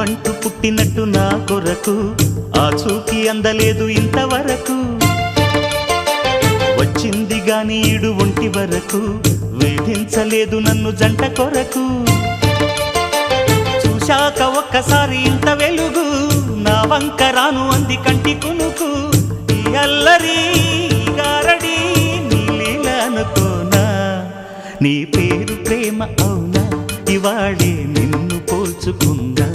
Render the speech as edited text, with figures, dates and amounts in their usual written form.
నువ్వంటూ పుట్టినట్టు నా కొరకు ఆ చూకి అందలేదు ఇంతవరకు వచ్చింది గాని ఈడు ఒంటి వరకు వేధించలేదు నన్ను జంట కొరకు చూశాక ఒక్కసారి ఇంత వెలుగు నా వంక రాను అంది కంటి కునుకు ఈ అల్లరి గారడి నీ లీల అనుకోనా నీ పేరు ప్రేమ అవునా ఇవాళే నిన్ను పోల్చుకుందా